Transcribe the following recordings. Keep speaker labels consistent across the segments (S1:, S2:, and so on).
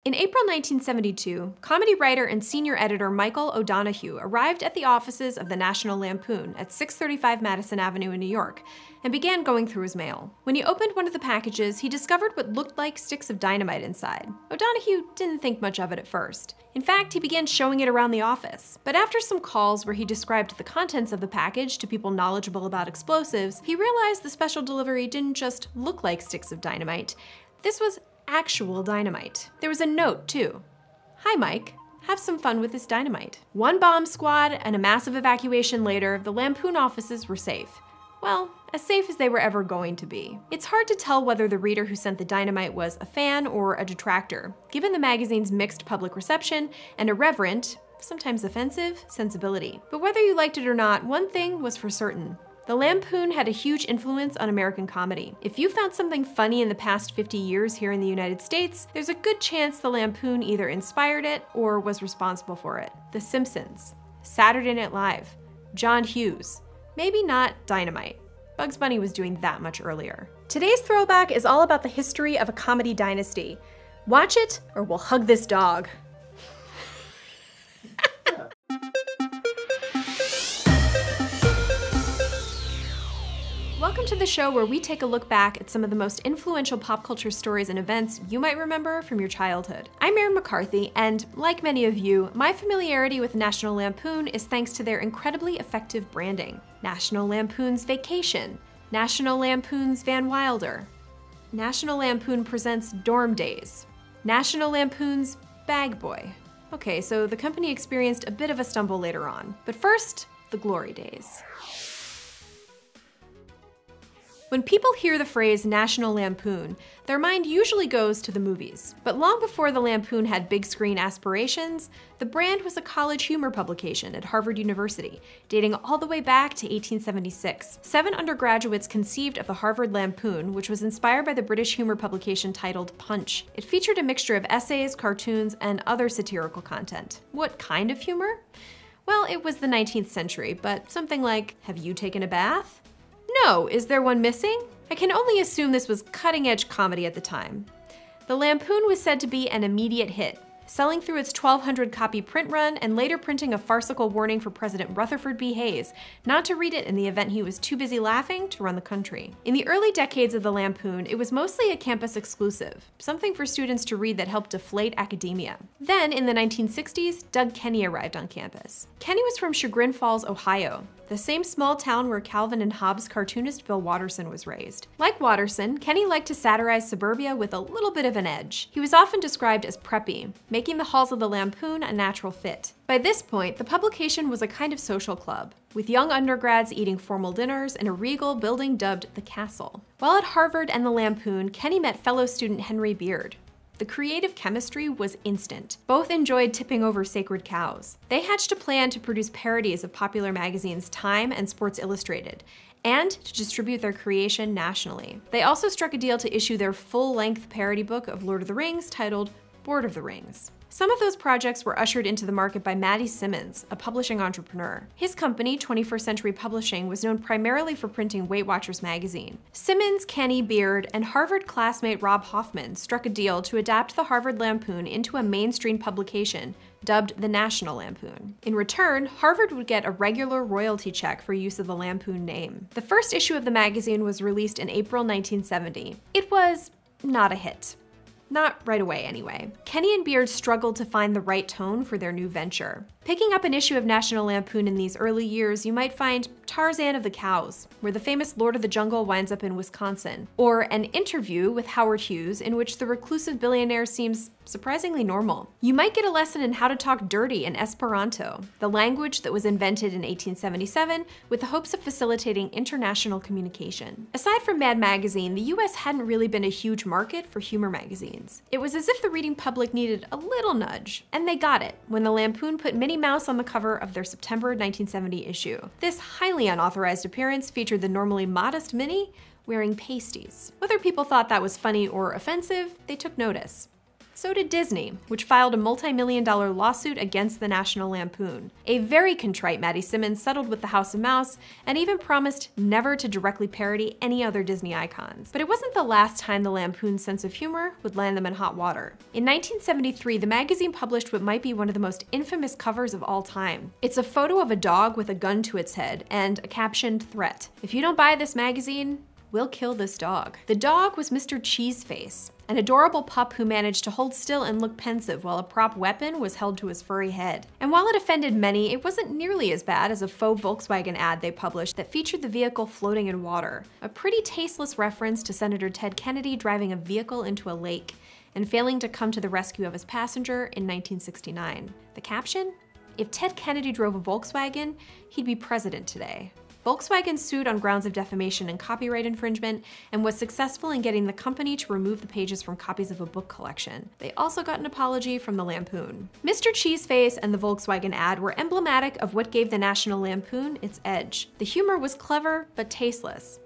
S1: In April 1972, comedy writer and senior editor Michael O'Donoghue arrived at the offices of the National Lampoon at 635 Madison Avenue in New York and began going through his mail. When he opened one of the packages, he discovered what looked like sticks of dynamite inside. O'Donoghue didn't think much of it at first. In fact, he began showing it around the office. But after some calls where he described the contents of the package to people knowledgeable about explosives, he realized the special delivery didn't just look like sticks of dynamite. This was actual dynamite. There was a note, too. "Hi, Mike. Have some fun with this dynamite." One bomb squad and a massive evacuation later, the Lampoon offices were safe. Well, as safe as they were ever going to be. It's hard to tell whether the reader who sent the dynamite was a fan or a detractor, given the magazine's mixed public reception and irreverent, sometimes offensive, sensibility. But whether you liked it or not, one thing was for certain. The Lampoon had a huge influence on American comedy. If you found something funny in the past 50 years here in the United States, there's a good chance the Lampoon either inspired it or was responsible for it. The Simpsons, Saturday Night Live, John Hughes, maybe not Dynamite. Bugs Bunny was doing that much earlier. Today's throwback is all about the history of a comedy dynasty. Watch it or we'll hug this dog. Welcome to the show where we take a look back at some of the most influential pop culture stories and events you might remember from your childhood. I'm Erin McCarthy, and like many of you, my familiarity with National Lampoon is thanks to their incredibly effective branding. National Lampoon's Vacation, National Lampoon's Van Wilder, National Lampoon Presents Dorm Days, National Lampoon's Bag Boy. Okay, so the company experienced a bit of a stumble later on, but first, the glory days. When people hear the phrase National Lampoon, their mind usually goes to the movies. But long before the Lampoon had big screen aspirations, the brand was a college humor publication at Harvard University, dating all the way back to 1876. 7 undergraduates conceived of the Harvard Lampoon, which was inspired by the British humor publication titled Punch. It featured a mixture of essays, cartoons, and other satirical content. What kind of humor? Well, it was the 19th century, but something like, "Have you taken a bath?" "No, is there one missing?" I can only assume this was cutting-edge comedy at the time. The Lampoon was said to be an immediate hit, selling through its 1,200-copy print run and later printing a farcical warning for President Rutherford B. Hayes not to read it in the event he was too busy laughing to run the country. In the early decades of the Lampoon, it was mostly a campus exclusive, something for students to read that helped deflate academia. Then, in the 1960s, Doug Kenny arrived on campus. Kenny was from Chagrin Falls, Ohio, the same small town where Calvin and Hobbes cartoonist Bill Watterson was raised. Like Watterson, Kenny liked to satirize suburbia with a little bit of an edge. He was often described as preppy, making the halls of the Lampoon a natural fit. By this point, the publication was a kind of social club, with young undergrads eating formal dinners in a regal building dubbed the Castle. While at Harvard and the Lampoon, Kenny met fellow student Henry Beard. The creative chemistry was instant. Both enjoyed tipping over sacred cows. They hatched a plan to produce parodies of popular magazines Time and Sports Illustrated, and to distribute their creation nationally. They also struck a deal to issue their full-length parody book of Lord of the Rings titled Lord of the Rings. Some of those projects were ushered into the market by Matty Simmons, a publishing entrepreneur. His company, 21st Century Publishing, was known primarily for printing Weight Watchers magazine. Simmons, Kenny, Beard, and Harvard classmate Rob Hoffman struck a deal to adapt the Harvard Lampoon into a mainstream publication dubbed the National Lampoon. In return, Harvard would get a regular royalty check for use of the Lampoon name. The first issue of the magazine was released in April 1970. It was not a hit. Not right away, anyway. Kenny and Beard struggled to find the right tone for their new venture. Picking up an issue of National Lampoon in these early years, you might find Tarzan of the Cows, where the famous Lord of the Jungle winds up in Wisconsin, or An Interview with Howard Hughes, in which the reclusive billionaire seems surprisingly normal. You might get a lesson in how to talk dirty in Esperanto, the language that was invented in 1877 with the hopes of facilitating international communication. Aside from Mad Magazine, the US hadn't really been a huge market for humor magazines. It was as if the reading public needed a little nudge, and they got it when the Lampoon put Minnie Mouse on the cover of their September 1970 issue. This highly unauthorized appearance featured the normally modest Minnie wearing pasties. Whether people thought that was funny or offensive, they took notice. So did Disney, which filed a multi-million-dollar lawsuit against the National Lampoon. A very contrite Maddie Simmons settled with the House of Mouse and even promised never to directly parody any other Disney icons. But it wasn't the last time the Lampoon's sense of humor would land them in hot water. In 1973, the magazine published what might be one of the most infamous covers of all time. It's a photo of a dog with a gun to its head and a captioned threat: "If you don't buy this magazine, we'll kill this dog." The dog was Mr. Cheeseface, an adorable pup who managed to hold still and look pensive while a prop weapon was held to his furry head. And while it offended many, it wasn't nearly as bad as a faux Volkswagen ad they published that featured the vehicle floating in water, a pretty tasteless reference to Senator Ted Kennedy driving a vehicle into a lake and failing to come to the rescue of his passenger in 1969. The caption? "If Ted Kennedy drove a Volkswagen, he'd be president today." Volkswagen sued on grounds of defamation and copyright infringement and was successful in getting the company to remove the pages from copies of a book collection. They also got an apology from the Lampoon. Mr. Cheeseface and the Volkswagen ad were emblematic of what gave the National Lampoon its edge. The humor was clever but tasteless.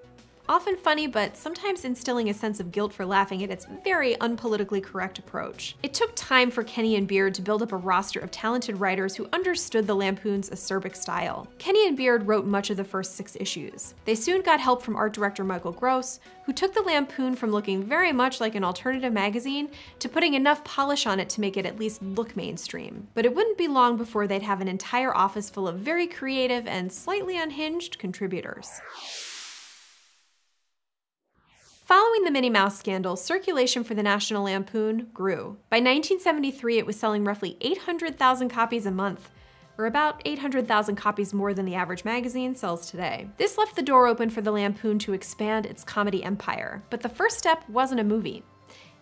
S1: Often funny, but sometimes instilling a sense of guilt for laughing at its very unpolitically correct approach. It took time for Kenny and Beard to build up a roster of talented writers who understood the Lampoon's acerbic style. Kenny and Beard wrote much of the first 6 issues. They soon got help from art director Michael Gross, who took the Lampoon from looking very much like an alternative magazine to putting enough polish on it to make it at least look mainstream. But it wouldn't be long before they'd have an entire office full of very creative and slightly unhinged contributors. Following the Minnie Mouse scandal, circulation for the National Lampoon grew. By 1973, it was selling roughly 800,000 copies a month, or about 800,000 copies more than the average magazine sells today. This left the door open for the Lampoon to expand its comedy empire. But the first step wasn't a movie.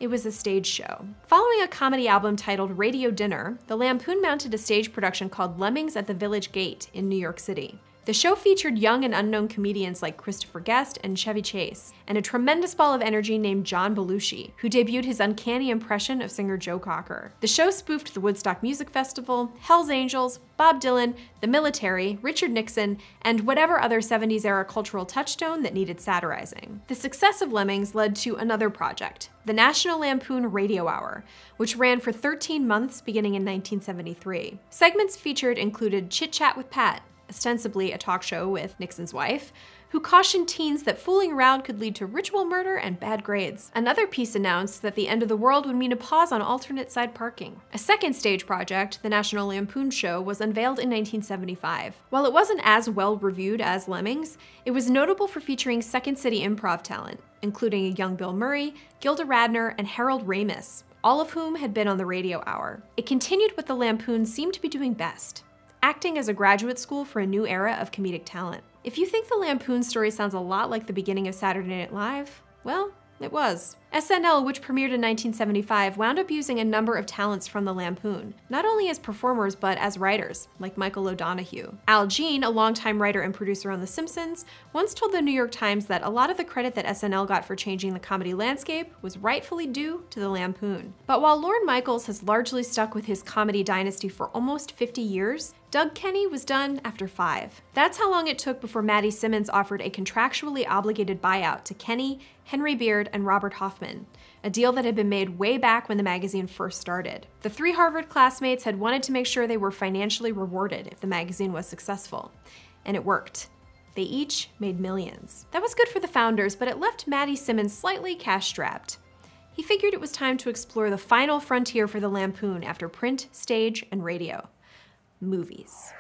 S1: It was a stage show. Following a comedy album titled Radio Dinner, the Lampoon mounted a stage production called Lemmings at the Village Gate in New York City. The show featured young and unknown comedians like Christopher Guest and Chevy Chase, and a tremendous ball of energy named John Belushi, who debuted his uncanny impression of singer Joe Cocker. The show spoofed the Woodstock Music Festival, Hell's Angels, Bob Dylan, the military, Richard Nixon, and whatever other 70s-era cultural touchstone that needed satirizing. The success of Lemmings led to another project, the National Lampoon Radio Hour, which ran for 13 months beginning in 1973. Segments featured included Chit Chat with Pat, ostensibly a talk show with Nixon's wife, who cautioned teens that fooling around could lead to ritual murder and bad grades. Another piece announced that the end of the world would mean a pause on alternate side parking. A second stage project, the National Lampoon Show, was unveiled in 1975. While it wasn't as well reviewed as Lemmings, it was notable for featuring Second City improv talent, including a young Bill Murray, Gilda Radner, and Harold Ramis, all of whom had been on the Radio Hour. It continued what the Lampoon seemed to be doing best: acting as a graduate school for a new era of comedic talent. If you think the Lampoon story sounds a lot like the beginning of Saturday Night Live, well, it was. SNL, which premiered in 1975, wound up using a number of talents from the Lampoon, not only as performers but as writers, like Michael O'Donoghue. Al Jean, a longtime writer and producer on The Simpsons, once told the New York Times that a lot of the credit that SNL got for changing the comedy landscape was rightfully due to the Lampoon. But while Lorne Michaels has largely stuck with his comedy dynasty for almost 50 years, Doug Kenny was done after 5. That's how long it took before Maddie Simmons offered a contractually obligated buyout to Kenny, Henry Beard, and Robert Hoffman, a deal that had been made way back when the magazine first started. The 3 Harvard classmates had wanted to make sure they were financially rewarded if the magazine was successful, and it worked. They each made millions. That was good for the founders, but it left Maddie Simmons slightly cash-strapped. He figured it was time to explore the final frontier for the Lampoon after print, stage, and radio: movies.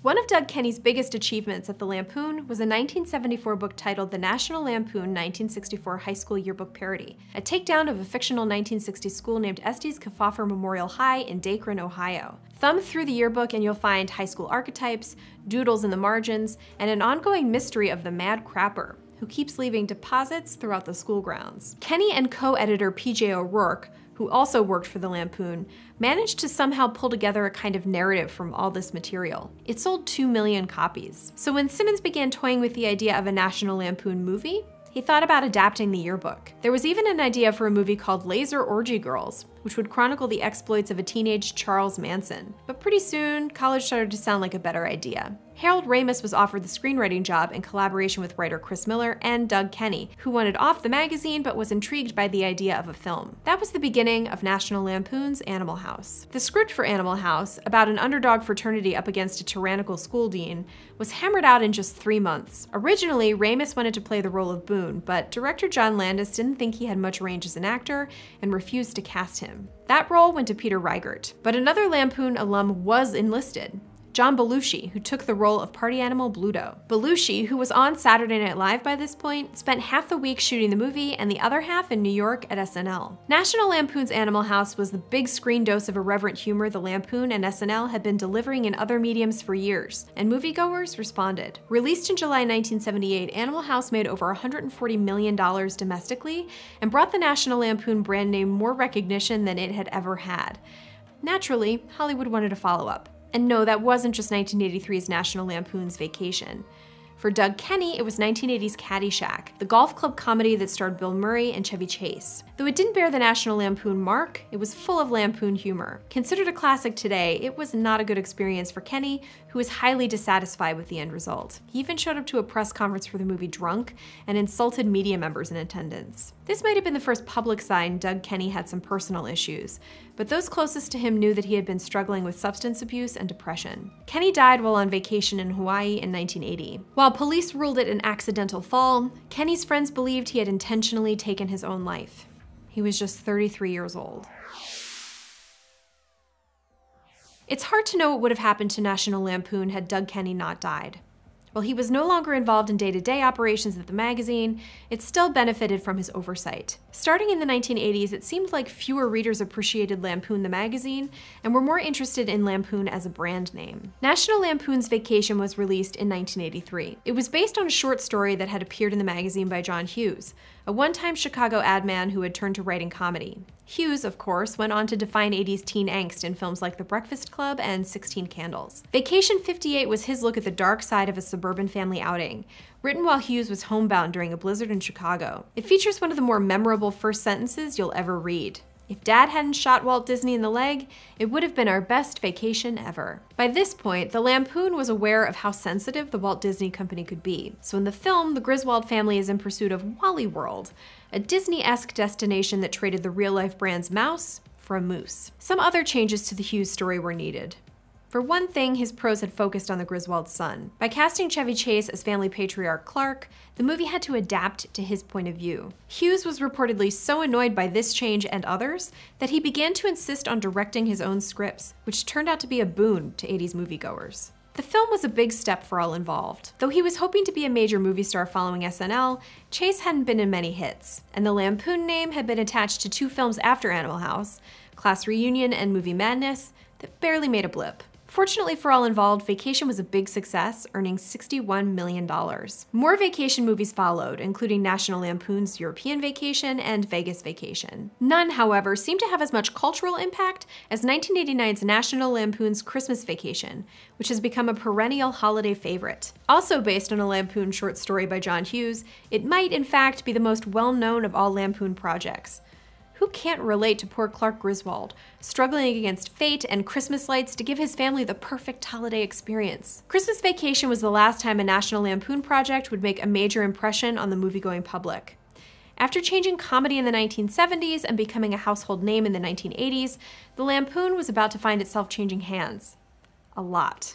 S1: One of Doug Kenny's biggest achievements at the Lampoon was a 1974 book titled The National Lampoon 1964 High School Yearbook Parody, a takedown of a fictional 1960s school named Estes Kefauver Memorial High in Dacron, Ohio. Thumb through the yearbook and you'll find high school archetypes, doodles in the margins, and an ongoing mystery of the mad crapper, who keeps leaving deposits throughout the school grounds. Kenny and co-editor PJ O'Rourke, who also worked for the Lampoon, managed to somehow pull together a kind of narrative from all this material. It sold 2 million copies. So when Simmons began toying with the idea of a National Lampoon movie, he thought about adapting the yearbook. There was even an idea for a movie called Laser Orgy Girls, which would chronicle the exploits of a teenage Charles Manson. But pretty soon, college started to sound like a better idea. Harold Ramis was offered the screenwriting job in collaboration with writer Chris Miller and Doug Kenney, who wanted off the magazine but was intrigued by the idea of a film. That was the beginning of National Lampoon's Animal House. The script for Animal House, about an underdog fraternity up against a tyrannical school dean, was hammered out in just 3 months. Originally, Ramis wanted to play the role of Boone, but director John Landis didn't think he had much range as an actor and refused to cast him. That role went to Peter Riegert, but another Lampoon alum was enlisted. John Belushi, who took the role of party animal Bluto. Belushi, who was on Saturday Night Live by this point, spent half the week shooting the movie and the other half in New York at SNL. National Lampoon's Animal House was the big screen dose of irreverent humor the Lampoon and SNL had been delivering in other mediums for years, and moviegoers responded. Released in July 1978, Animal House made over $140 million domestically and brought the National Lampoon brand name more recognition than it had ever had. Naturally, Hollywood wanted a follow-up. And no, that wasn't just 1983's National Lampoon's Vacation. For Doug Kenney, it was 1980's Caddyshack, the golf club comedy that starred Bill Murray and Chevy Chase. Though it didn't bear the National Lampoon mark, it was full of Lampoon humor. Considered a classic today, it was not a good experience for Kenney, who was highly dissatisfied with the end result. He even showed up to a press conference for the movie drunk and insulted media members in attendance. This might have been the first public sign Doug Kenney had some personal issues, but those closest to him knew that he had been struggling with substance abuse and depression. Kenney died while on vacation in Hawaii in 1980. While police ruled it an accidental fall, Kenney's friends believed he had intentionally taken his own life. He was just 33 years old. It's hard to know what would have happened to National Lampoon had Doug Kenney not died. While he was no longer involved in day-to-day operations at the magazine, it still benefited from his oversight. Starting in the 1980s, it seemed like fewer readers appreciated Lampoon the magazine and were more interested in Lampoon as a brand name. National Lampoon's Vacation was released in 1983. It was based on a short story that had appeared in the magazine by John Hughes, a one-time Chicago ad man who had turned to writing comedy. Hughes, of course, went on to define 80s teen angst in films like The Breakfast Club and 16 Candles. Vacation 58 was his look at the dark side of a suburban family outing, written while Hughes was homebound during a blizzard in Chicago. It features one of the more memorable first sentences you'll ever read. If Dad hadn't shot Walt Disney in the leg, it would have been our best vacation ever. By this point, the Lampoon was aware of how sensitive the Walt Disney Company could be. So in the film, the Griswold family is in pursuit of Wally World, a Disney-esque destination that traded the real-life brand's mouse for a moose. Some other changes to the Hughes story were needed. For one thing, his prose had focused on the Griswold son. By casting Chevy Chase as family patriarch Clark, the movie had to adapt to his point of view. Hughes was reportedly so annoyed by this change and others that he began to insist on directing his own scripts, which turned out to be a boon to 80s moviegoers. The film was a big step for all involved. Though he was hoping to be a major movie star following SNL, Chase hadn't been in many hits, and the Lampoon name had been attached to 2 films after Animal House, Class Reunion and Movie Madness, that barely made a blip. Fortunately for all involved, Vacation was a big success, earning $61 million. More vacation movies followed, including National Lampoon's European Vacation and Vegas Vacation. None, however, seemed to have as much cultural impact as 1989's National Lampoon's Christmas Vacation, which has become a perennial holiday favorite. Also based on a Lampoon short story by John Hughes, it might, in fact, be the most well-known of all Lampoon projects. Who can't relate to poor Clark Griswold, struggling against fate and Christmas lights to give his family the perfect holiday experience? Christmas Vacation was the last time a National Lampoon project would make a major impression on the moviegoing public. After changing comedy in the 1970s and becoming a household name in the 1980s, the Lampoon was about to find itself changing hands. A lot.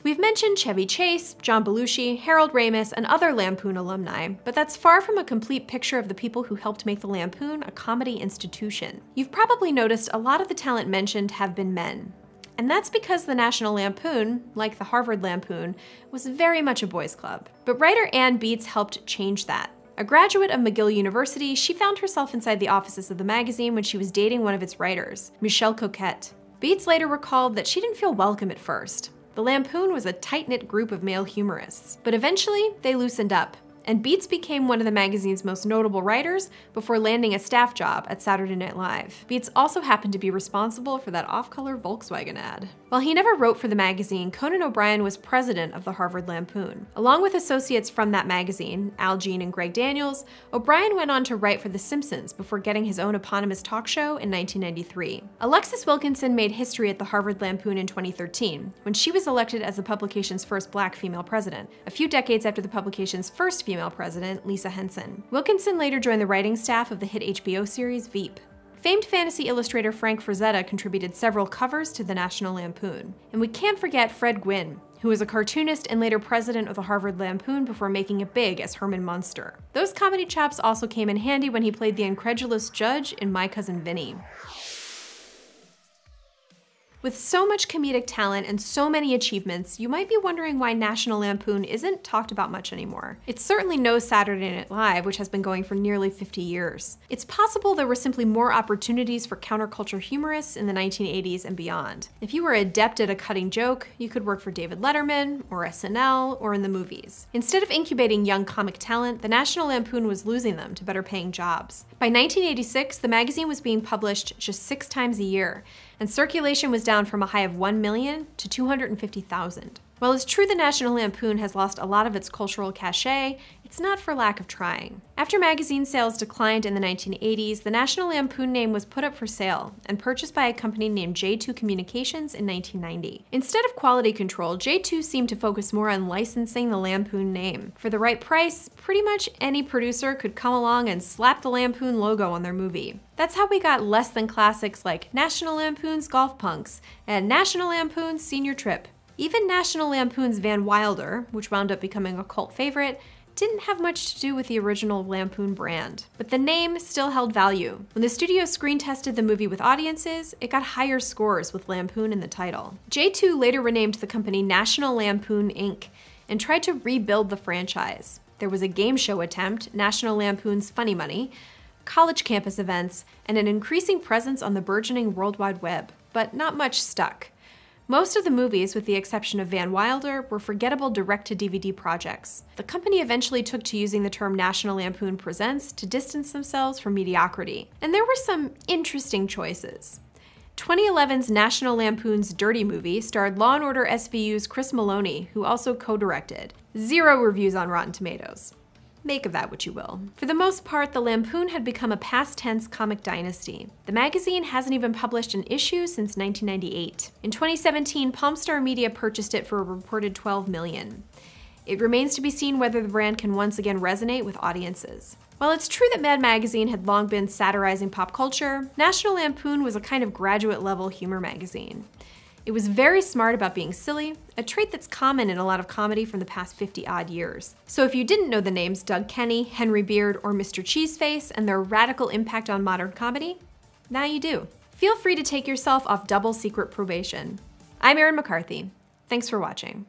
S1: We've mentioned Chevy Chase, John Belushi, Harold Ramis, and other Lampoon alumni, but that's far from a complete picture of the people who helped make the Lampoon a comedy institution. You've probably noticed a lot of the talent mentioned have been men. And that's because the National Lampoon, like the Harvard Lampoon, was very much a boys' club. But writer Ann Beatts helped change that. A graduate of McGill University, she found herself inside the offices of the magazine when she was dating one of its writers, Michel Coquette. Beatts later recalled that she didn't feel welcome at first. The Lampoon was a tight-knit group of male humorists, but eventually they loosened up, and Beatts became one of the magazine's most notable writers before landing a staff job at Saturday Night Live. Beatts also happened to be responsible for that off-color Volkswagen ad. While he never wrote for the magazine, Conan O'Brien was president of the Harvard Lampoon. Along with associates from that magazine, Al Jean and Greg Daniels, O'Brien went on to write for The Simpsons before getting his own eponymous talk show in 1993. Alexis Wilkinson made history at the Harvard Lampoon in 2013, when she was elected as the publication's first black female president, a few decades after the publication's first female president, Lisa Henson. Wilkinson later joined the writing staff of the hit HBO series Veep. Famed fantasy illustrator Frank Frazetta contributed several covers to the National Lampoon. And we can't forget Fred Gwynne, who was a cartoonist and later president of the Harvard Lampoon before making it big as Herman Munster. Those comedy chops also came in handy when he played the incredulous judge in My Cousin Vinny. With so much comedic talent and so many achievements, you might be wondering why National Lampoon isn't talked about much anymore. It's certainly no Saturday Night Live, which has been going for nearly 50 years. It's possible there were simply more opportunities for counterculture humorists in the 1980s and beyond. If you were adept at a cutting joke, you could work for David Letterman, or SNL, or in the movies. Instead of incubating young comic talent, the National Lampoon was losing them to better paying jobs. By 1986, the magazine was being published just 6 times a year, and circulation was down from a high of 1 million to 250,000. While it's true the National Lampoon has lost a lot of its cultural cachet, it's not for lack of trying. After magazine sales declined in the 1980s, the National Lampoon name was put up for sale and purchased by a company named J2 Communications in 1990. Instead of quality control, J2 seemed to focus more on licensing the Lampoon name. For the right price, pretty much any producer could come along and slap the Lampoon logo on their movie. That's how we got less than classics like National Lampoon's Golf Punks and National Lampoon's Senior Trip. Even National Lampoon's Van Wilder, which wound up becoming a cult favorite, didn't have much to do with the original Lampoon brand. But the name still held value. When the studio screen tested the movie with audiences, it got higher scores with Lampoon in the title. J2 later renamed the company National Lampoon Inc. and tried to rebuild the franchise. There was a game show attempt, National Lampoon's Funny Money, college campus events, and an increasing presence on the burgeoning World Wide Web, but not much stuck. Most of the movies, with the exception of Van Wilder, were forgettable direct-to-DVD projects. The company eventually took to using the term National Lampoon Presents to distance themselves from mediocrity. And there were some interesting choices. 2011's National Lampoon's Dirty Movie starred Law & Order SVU's Chris Maloney, who also co-directed. 0 reviews on Rotten Tomatoes. Make of that what you will. For the most part, the Lampoon had become a past tense comic dynasty. The magazine hasn't even published an issue since 1998. In 2017, Palmstar Media purchased it for a reported $12 million. It remains to be seen whether the brand can once again resonate with audiences. While it's true that Mad Magazine had long been satirizing pop culture, National Lampoon was a kind of graduate-level humor magazine. It was very smart about being silly, a trait that's common in a lot of comedy from the past 50-odd years. So if you didn't know the names Doug Kenny, Henry Beard, or Mr. Cheeseface and their radical impact on modern comedy, now you do. Feel free to take yourself off double secret probation. I'm Erin McCarthy. Thanks for watching.